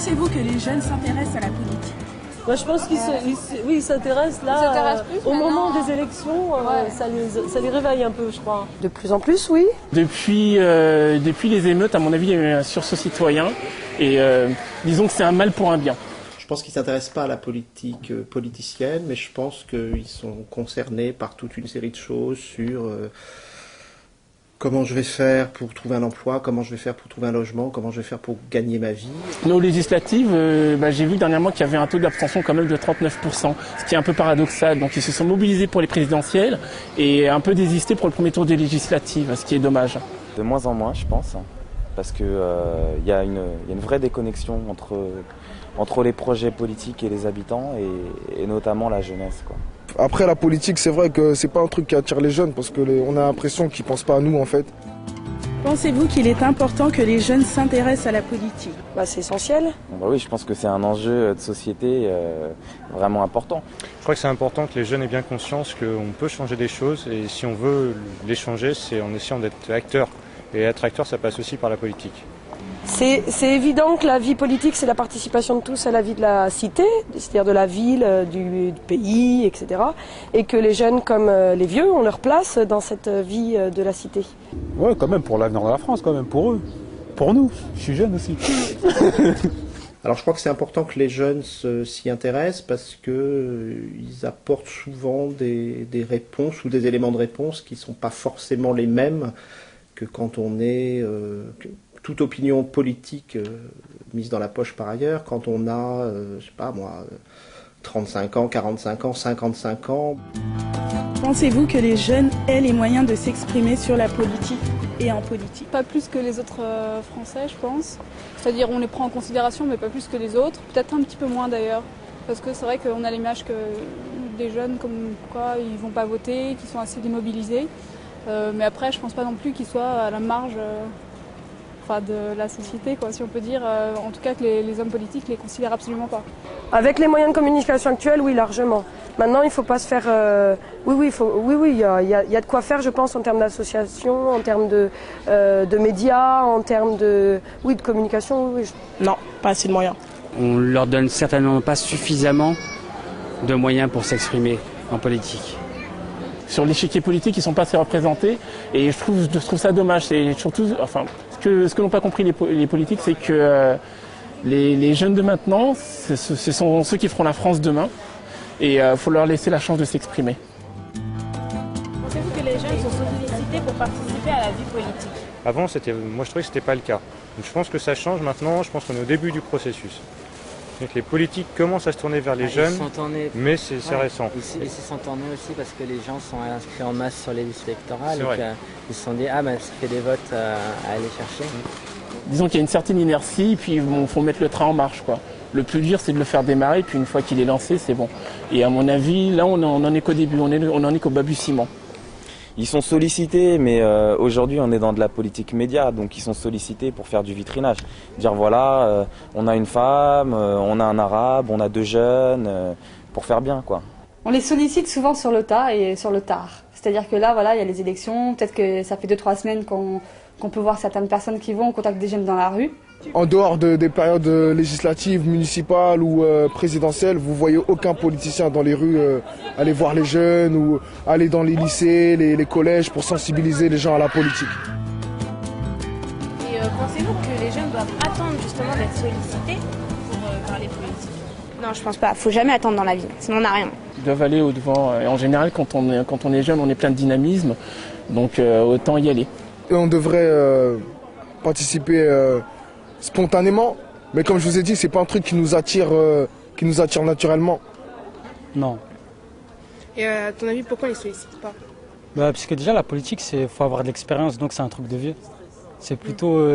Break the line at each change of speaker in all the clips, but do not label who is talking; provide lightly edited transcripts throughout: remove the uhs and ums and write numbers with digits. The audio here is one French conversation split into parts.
Pensez-vous que les jeunes s'intéressent à la politique?
Moi, je pense qu'ils s'intéressent là, au moment des élections, ça les réveille un peu, je crois.
De plus en plus, oui.
Depuis les émeutes, à mon avis, il y a eu un sursaut citoyen et disons que c'est un mal pour un bien.
Je pense qu'ils ne s'intéressent pas à la politique politicienne, mais je pense qu'ils sont concernés par toute une série de choses sur comment je vais faire pour trouver un emploi, comment je vais faire pour trouver un logement, comment je vais faire pour gagner ma vie.
Nos législatives, j'ai vu dernièrement qu'il y avait un taux d'abstention quand même de 39%, ce qui est un peu paradoxal. Donc ils se sont mobilisés pour les présidentielles et un peu désistés pour le premier tour des législatives, ce qui est dommage.
De moins en moins, je pense, parce qu'il y a une vraie déconnexion entre les projets politiques et les habitants, et notamment la jeunesse, quoi.
Après, la politique, c'est vrai que c'est pas un truc qui attire les jeunes, parce qu'on a l'impression qu'ils pensent pas à nous, en fait.
Pensez-vous qu'il est important que les jeunes s'intéressent à la politique?
C'est essentiel.
Oui, je pense que c'est un enjeu de société vraiment important.
Je crois que c'est important que les jeunes aient bien conscience qu'on peut changer des choses, et si on veut les changer, c'est en essayant d'être acteur. Et être acteur, ça passe aussi par la politique.
C'est évident que la vie politique, c'est la participation de tous à la vie de la cité, c'est-à-dire de la ville, du pays, etc. Et que les jeunes comme les vieux ont leur place dans cette vie de la cité.
Ouais, quand même, pour l'avenir de la France, quand même, pour eux. Pour nous, je suis jeune aussi.
Alors je crois que c'est important que les jeunes s'y intéressent parce qu'ils apportent souvent des réponses ou des éléments de réponse qui ne sont pas forcément les mêmes que quand on est... toute opinion politique mise dans la poche par ailleurs, quand on a, 35 ans, 45 ans, 55 ans.
Pensez-vous que les jeunes aient les moyens de s'exprimer sur la politique et en politique?
Pas plus que les autres Français, je pense. C'est-à-dire on les prend en considération, mais pas plus que les autres. Peut-être un petit peu moins d'ailleurs. Parce que c'est vrai qu'on a l'image que des jeunes, comme quoi ils vont pas voter, qu'ils sont assez démobilisés. Mais après, je pense pas non plus qu'ils soient à la marge... de la société, quoi, si on peut dire, en tout cas que les hommes politiques les considèrent absolument pas.
Avec les moyens de communication actuels, oui, largement. Maintenant, il ne faut pas se faire... il y a de quoi faire, je pense, en termes d'association, en termes de médias, en termes de communication. Oui.
Non, pas assez de moyens.
On leur donne certainement pas suffisamment de moyens pour s'exprimer en politique.
Sur l'échiquier politique, ils ne sont pas assez représentés et je trouve ça dommage. C'est surtout, ce que n'ont pas compris les politiques, c'est que les jeunes de maintenant, ce sont ceux qui feront la France demain et il faut leur laisser la chance de s'exprimer.
Pensez-vous que les jeunes sont sollicités pour participer à la vie politique?
Avant, moi je trouvais que ce n'était pas le cas. Donc, je pense que ça change maintenant, je pense qu'on est au début du processus. Donc les politiques commencent à se tourner vers les jeunes, mais c'est récent.
Ils se sont tournés aussi parce que les gens sont inscrits en masse sur les listes électorales. Donc, ils se sont dit, ça fait des votes à aller chercher.
Disons qu'il y a une certaine inertie, puis il faut mettre le train en marche, quoi. Le plus dur, c'est de le faire démarrer, puis une fois qu'il est lancé, c'est bon. Et à mon avis, là, on n'en est qu'au début, on n'en est qu'au balbutiement.
Ils sont sollicités, mais aujourd'hui on est dans de la politique média, donc ils sont sollicités pour faire du vitrinage. Dire voilà, on a une femme, on a un arabe, on a 2 jeunes, pour faire bien, quoi.
On les sollicite souvent sur le tas et sur le tard. C'est-à-dire que là, il y a les élections, peut-être que ça fait 2-3 semaines qu'on peut voir certaines personnes qui vont au contact des jeunes dans la rue.
En dehors des périodes législatives, municipales ou présidentielles, vous voyez aucun politicien dans les rues aller voir les jeunes ou aller dans les lycées, les collèges pour sensibiliser les gens à la politique.
Et pensez-vous que les jeunes doivent attendre justement d'être sollicités pour parler politique?
Non, je pense pas. Faut jamais attendre dans la vie, sinon on n'a rien.
Ils doivent aller au-devant. Et en général, quand on est jeune, on est plein de dynamisme, donc autant y aller.
Et on devrait participer spontanément, mais comme je vous ai dit, c'est pas un truc qui nous attire naturellement.
Non.
Et à ton avis, pourquoi ils ne sollicitent pas?
Parce que déjà la politique, faut avoir de l'expérience, donc c'est un truc de vieux. C'est plutôt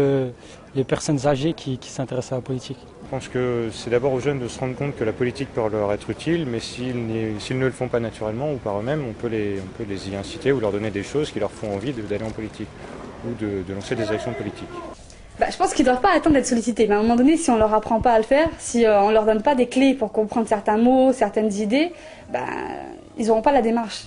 les personnes âgées qui s'intéressent à la politique.
Je pense que c'est d'abord aux jeunes de se rendre compte que la politique peut leur être utile, mais s'ils ne le font pas naturellement ou par eux-mêmes, on peut les y inciter ou leur donner des choses qui leur font envie d'aller en politique ou de lancer des actions politiques.
Je pense qu'ils ne doivent pas attendre d'être sollicités, mais à un moment donné, si on ne leur apprend pas à le faire, si on ne leur donne pas des clés pour comprendre certains mots, certaines idées, ils n'auront pas la démarche.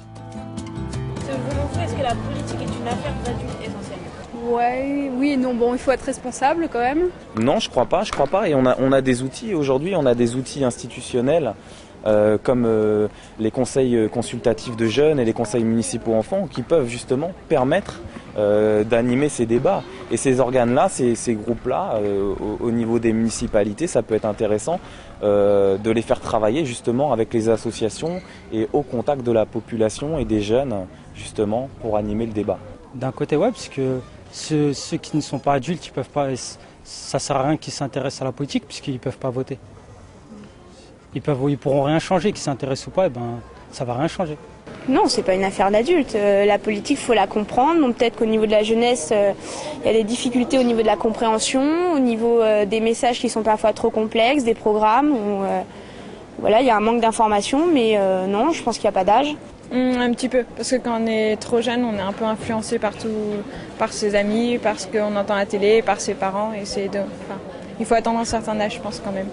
Selon vous, est-ce que la politique est une affaire d'adultes essentiellement?
Ouais, oui et non. Bon, il faut être responsable quand même.
Non, je crois pas. Et on a des outils aujourd'hui, on a des outils institutionnels comme les conseils consultatifs de jeunes et les conseils municipaux enfants qui peuvent justement permettre d'animer ces débats. Et ces organes-là, ces groupes-là, au niveau des municipalités, ça peut être intéressant de les faire travailler justement avec les associations et au contact de la population et des jeunes, justement, pour animer le débat.
D'un côté, ouais, parce que ceux qui ne sont pas adultes, ils peuvent pas, ça sert à rien qu'ils s'intéressent à la politique puisqu'ils ne peuvent pas voter. Ils pourront rien changer, qu'ils s'intéressent ou pas, et ça va rien changer.
Non, c'est pas une affaire d'adultes. La politique, faut la comprendre. Donc peut-être qu'au niveau de la jeunesse, il y a des difficultés au niveau de la compréhension, au niveau des messages qui sont parfois trop complexes, des programmes où voilà, il y a un manque d'information, mais non, je pense qu'il n'y a pas d'âge.
Un petit peu, parce que quand on est trop jeune, on est un peu influencé par ses amis, par ce qu'on entend à la télé, par ses parents. Et il faut attendre un certain âge, je pense, quand même.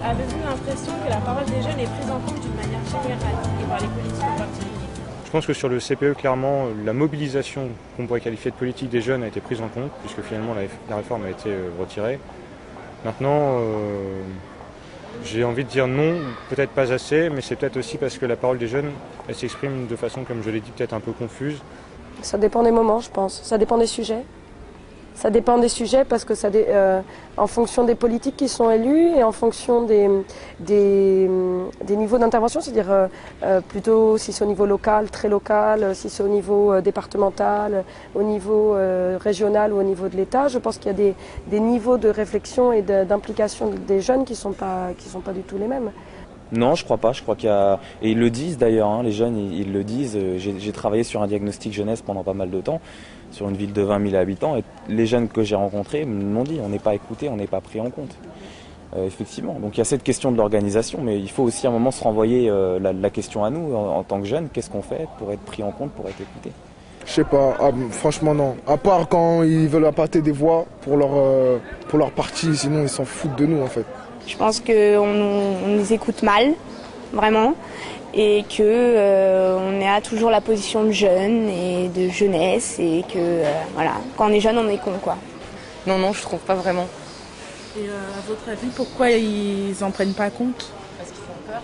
Avez-vous l'impression que la parole des jeunes est prise en compte d'une manière générale et par les politiques en particulier?
Je pense que sur le CPE, clairement, la mobilisation qu'on pourrait qualifier de politique des jeunes a été prise en compte, puisque finalement la réforme a été retirée. Maintenant, j'ai envie de dire non, peut-être pas assez, mais c'est peut-être aussi parce que la parole des jeunes, elle s'exprime de façon, comme je l'ai dit, peut-être un peu confuse.
Ça dépend des moments, je pense. Ça dépend des sujets. Ça dépend des sujets parce que en fonction des politiques qui sont élus et en fonction des niveaux d'intervention, c'est-à-dire plutôt si c'est au niveau local, très local, si c'est au niveau départemental, au niveau régional ou au niveau de l'État, je pense qu'il y a des niveaux de réflexion et d'implication des jeunes qui sont pas du tout les mêmes.
Non, je crois pas. Je crois qu'il y a... Et ils le disent d'ailleurs, hein, les jeunes, ils le disent. J'ai travaillé sur un diagnostic jeunesse pendant pas mal de temps, sur une ville de 20 000 habitants, et les jeunes que j'ai rencontrés m'ont dit, on n'est pas écouté, on n'est pas pris en compte. Effectivement. Donc il y a cette question de l'organisation, mais il faut aussi à un moment se renvoyer la question à nous, en tant que jeunes, qu'est-ce qu'on fait pour être pris en compte, pour être écouté?
Je sais pas, franchement non. À part quand ils veulent apporter des voix pour leur parti, sinon ils s'en foutent de nous en fait.
Je pense qu'on nous écoute mal, vraiment, et qu'on est à toujours la position de jeune et de jeunesse, et que voilà, quand on est jeune, on est con, quoi.
Non, je trouve pas vraiment.
Et à votre avis, pourquoi ils en prennent pas compte?
Parce qu'ils ont peur.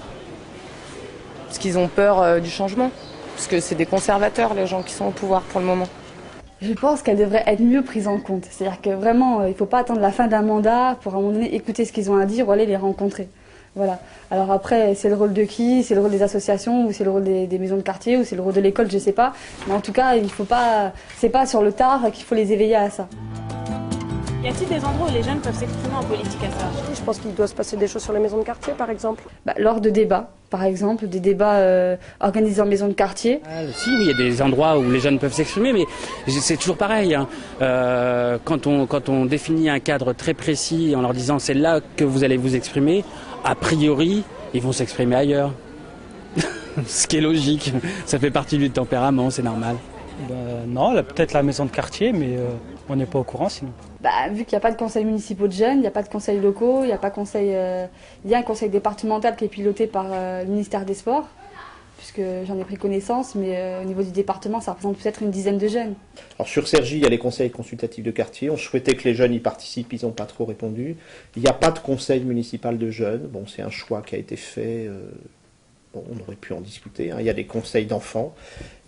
Parce qu'ils ont peur du changement. Parce que c'est des conservateurs, les gens qui sont au pouvoir pour le moment.
Je pense qu'elle devrait être mieux prise en compte. C'est-à-dire que vraiment, il ne faut pas attendre la fin d'un mandat pour à un moment donné écouter ce qu'ils ont à dire ou aller les rencontrer. Voilà. Alors après, c'est le rôle de qui? C'est le rôle des associations ou c'est le rôle des maisons de quartier ou c'est le rôle de l'école, je sais pas. Mais en tout cas, il faut pas. C'est pas sur le tard qu'il faut les éveiller à ça.
Y a-t-il des endroits où les jeunes peuvent s'exprimer en politique à ça?
Je pense qu'il doit se passer des choses sur les maisons de quartier, par exemple.
Lors de débats, par exemple, des débats organisés en maison de quartier.
Si, oui, il y a des endroits où les jeunes peuvent s'exprimer, mais c'est toujours pareil. Hein. Quand on définit un cadre très précis en leur disant c'est là que vous allez vous exprimer, a priori, ils vont s'exprimer ailleurs. Ce qui est logique, ça fait partie du tempérament, c'est normal.
Non, peut-être la maison de quartier, mais on n'est pas au courant sinon.
Vu qu'il n'y a pas de conseil municipal de jeunes, il n'y a pas de conseil locaux, il y a un conseil départemental qui est piloté par le ministère des Sports, puisque j'en ai pris connaissance, mais au niveau du département, ça représente peut-être une dizaine de jeunes.
Alors sur Cergy, il y a les conseils consultatifs de quartier. On souhaitait que les jeunes y participent, ils n'ont pas trop répondu. Il n'y a pas de conseil municipal de jeunes. Bon, c'est un choix qui a été fait. On aurait pu en discuter. Hein. Il y a des conseils d'enfants.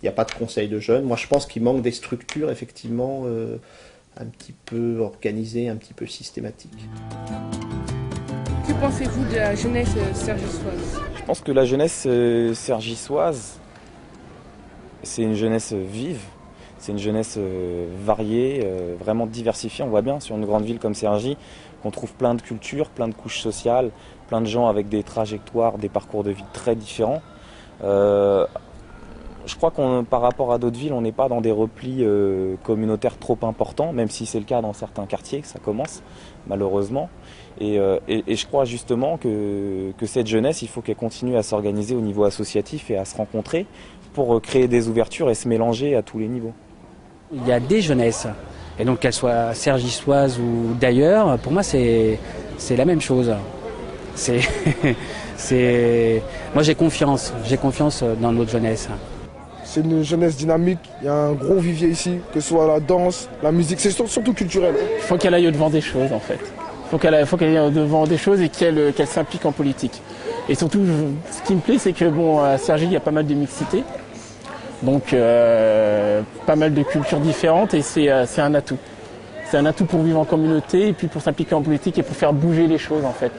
Il n'y a pas de conseil de jeunes. Moi, je pense qu'il manque des structures, effectivement, un petit peu organisées, un petit peu systématiques.
Que pensez-vous de la jeunesse cergissoise?
Je pense que la jeunesse cergissoise, c'est une jeunesse vive, c'est une jeunesse variée, vraiment diversifiée. On voit bien sur une grande ville comme Cergy qu'on trouve plein de cultures, plein de couches sociales, plein de gens avec des trajectoires, des parcours de vie très différents. Je crois qu'on, par rapport à d'autres villes, on n'est pas dans des replis communautaires trop importants, même si c'est le cas dans certains quartiers, que ça commence, malheureusement. Et je crois justement que cette jeunesse, il faut qu'elle continue à s'organiser au niveau associatif et à se rencontrer pour créer des ouvertures et se mélanger à tous les niveaux.
Il y a des jeunesses, et donc qu'elles soient cergissoises ou d'ailleurs, pour moi c'est la même chose. Moi j'ai confiance dans notre jeunesse.
c'est une jeunesse dynamique. Il y a un gros vivier ici, que ce soit la danse, la musique, c'est surtout culturel.
Il faut qu'elle aille au-devant des choses en fait. Il faut qu'elle aille au-devant des choses et qu'elle s'implique en politique. Et surtout, ce qui me plaît, c'est que à Cergy, il y a pas mal de mixité. Donc pas mal de cultures différentes et c'est un atout. C'est un atout pour vivre en communauté et puis pour s'impliquer en politique et pour faire bouger les choses en fait.